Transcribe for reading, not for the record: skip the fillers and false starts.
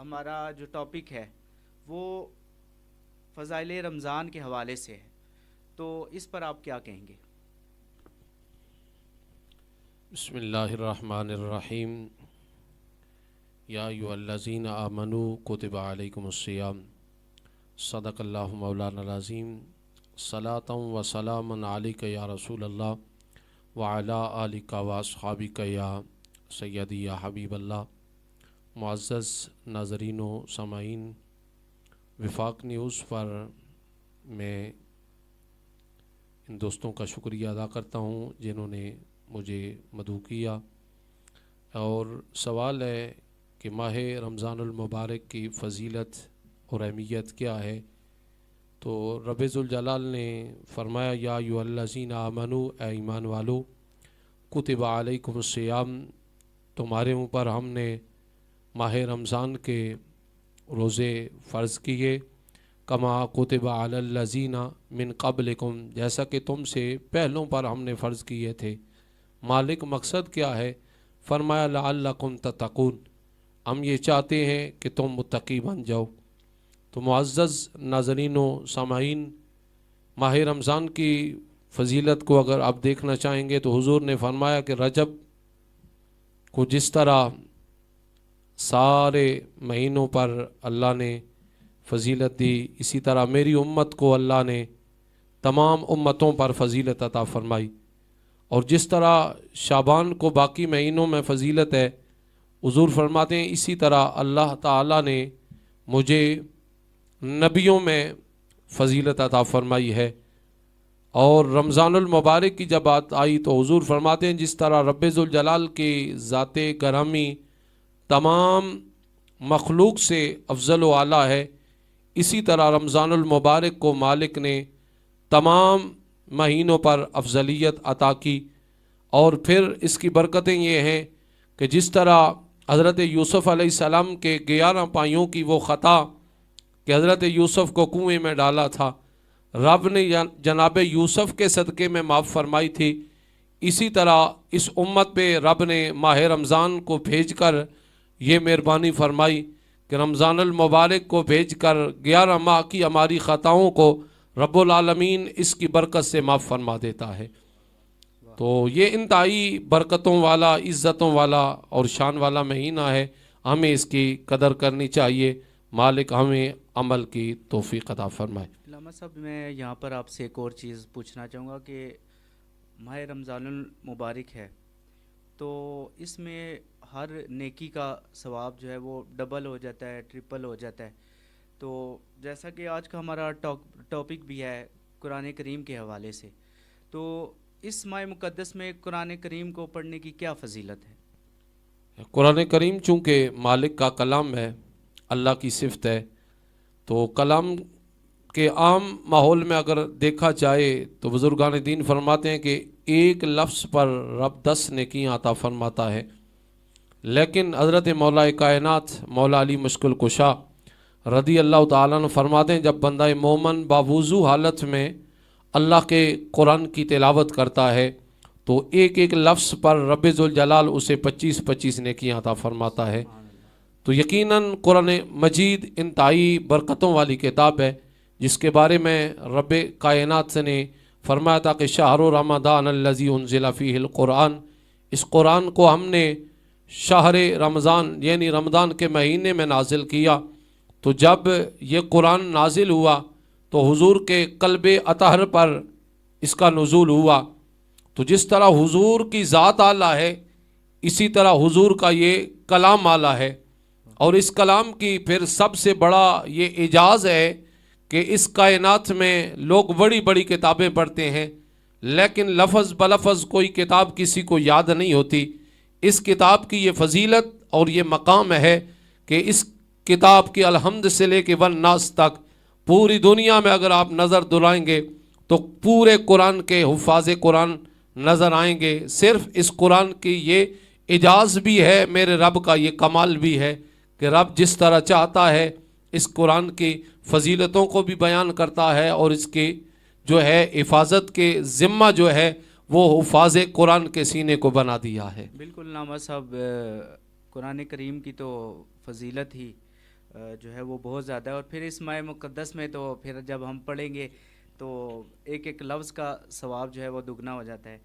ہمارا جو ٹاپک ہے وہ فضائل رمضان کے حوالے سے ہے، تو اس پر آپ کیا کہیں گے؟ بسم اللہ الرحمن الرحیم یا ایھا الذین آمنوا کتب علیکم الصیام صدق اللہ مولانا العظیم صلاۃ و سلام علیک یا رسول اللہ وعلی آلک و اصحابک یا سیدی یا حبیب اللہ۔ معزز ناظرین و سامعین، وفاق نیوز پر میں ان دوستوں کا شکریہ ادا کرتا ہوں جنہوں نے مجھے مدعو کیا، اور سوال ہے کہ ماہ رمضان المبارک کی فضیلت اور اہمیت کیا ہے؟ تو رب ذوالجلال نے فرمایا یا ایھا الذین آمنوا، اے ایمان والو، کتب علیکم الصیام، تمہارے اوپر ہم نے ماہ رمضان کے روزے فرض کیے، کما کتب علی الذین من قبلکم، جیسا کہ تم سے پہلوں پر ہم نے فرض کیے تھے۔ مالک مقصد کیا ہے؟ فرمایا لعلکم تتقون، ہم یہ چاہتے ہیں کہ تم متقی بن جاؤ۔ تو معزز ناظرین و سامعین، ماہ رمضان کی فضیلت کو اگر آپ دیکھنا چاہیں گے تو حضور نے فرمایا کہ رجب کو جس طرح سارے مہینوں پر اللہ نے فضیلت دی، اسی طرح میری امت کو اللہ نے تمام امتوں پر فضیلت عطا فرمائی، اور جس طرح شعبان کو باقی مہینوں میں فضیلت ہے، حضور فرماتے ہیں اسی طرح اللہ تعالیٰ نے مجھے نبیوں میں فضیلت عطا فرمائی ہے۔ اور رمضان المبارک کی جب بات آئی تو حضور فرماتے ہیں جس طرح رب ذوالجلال کی ذات گرامی تمام مخلوق سے افضل و اعلیٰ ہے، اسی طرح رمضان المبارک کو مالک نے تمام مہینوں پر افضلیت عطا کی۔ اور پھر اس کی برکتیں یہ ہیں کہ جس طرح حضرت یوسف علیہ السلام کے 11 بھائیوں کی وہ خطا کہ حضرت یوسف کو کنویں میں ڈالا تھا، رب نے جناب یوسف کے صدقے میں معاف فرمائی تھی، اسی طرح اس امت پہ رب نے ماہ رمضان کو بھیج کر یہ مہربانی فرمائی کہ رمضان المبارک کو بھیج کر 11 ماہ کی ہماری خطاؤں کو رب العالمین اس کی برکت سے معاف فرما دیتا ہے۔ تو یہ انتہائی برکتوں والا، عزتوں والا اور شان والا مہینہ ہے، ہمیں اس کی قدر کرنی چاہیے۔ مالک ہمیں عمل کی توفیق عطا فرمائے۔ علامہ صاحب، میں یہاں پر آپ سے ایک اور چیز پوچھنا چاہوں گا کہ ماہ رمضان المبارک ہے تو اس میں ہر نیکی کا ثواب جو ہے وہ ڈبل ہو جاتا ہے، ٹرپل ہو جاتا ہے۔ تو جیسا کہ آج کا ہمارا ٹاپک بھی ہے قرآن کریم کے حوالے سے، تو اس ماہ مقدس میں قرآن کریم کو پڑھنے کی کیا فضیلت ہے؟ قرآن کریم چونکہ مالک کا کلام ہے، اللہ کی صفت ہے، تو کلام کے عام ماحول میں اگر دیکھا جائے تو بزرگان دین فرماتے ہیں کہ ایک لفظ پر رب 10 نیکیاں عطا فرماتا ہے، لیکن حضرت مولا کائنات مولا علی مشکل کشا رضی اللہ تعالیٰ عنہ فرماتے ہیں جب بندہ مومن باوضو حالت میں اللہ کے قرآن کی تلاوت کرتا ہے تو ایک ایک لفظ پر رب ذوالجلال اسے 25 نیکیاں عطا فرماتا ہے۔ تو یقیناً قرآن مجید انتہائی برکتوں والی کتاب ہے، جس کے بارے میں رب کائنات نے فرمایا تھا کہ شہر رمضان الذی انزل فیہ القرآن، اس قرآن کو ہم نے شہر رمضان یعنی رمضان کے مہینے میں نازل کیا۔ تو جب یہ قرآن نازل ہوا تو حضور کے قلب اطہر پر اس کا نزول ہوا۔ تو جس طرح حضور کی ذات اعلیٰ ہے، اسی طرح حضور کا یہ کلام اعلیٰ ہے، اور اس کلام کی پھر سب سے بڑا یہ اعجاز ہے کہ اس کائنات میں لوگ بڑی بڑی کتابیں پڑھتے ہیں لیکن لفظ بلفظ کوئی کتاب کسی کو یاد نہیں ہوتی۔ اس کتاب کی یہ فضیلت اور یہ مقام ہے کہ اس کتاب کی الحمد سے لے کے والناس تک پوری دنیا میں اگر آپ نظر دلائیں گے تو پورے قرآن کے حفاظ قرآن نظر آئیں گے۔ صرف اس قرآن کی یہ اعجاز بھی ہے، میرے رب کا یہ کمال بھی ہے کہ رب جس طرح چاہتا ہے اس قرآن کی فضیلتوں کو بھی بیان کرتا ہے، اور اس کی جو ہے حفاظت کے ذمہ جو ہے وہ حفاظ قرآن کے سینے کو بنا دیا ہے۔ بالکل علامہ صاحب، قرآن کریم کی تو فضیلت ہی جو ہے وہ بہت زیادہ ہے، اور پھر اس ماہ مقدس میں تو پھر جب ہم پڑھیں گے تو ایک ایک لفظ کا ثواب جو ہے وہ دگنا ہو جاتا ہے۔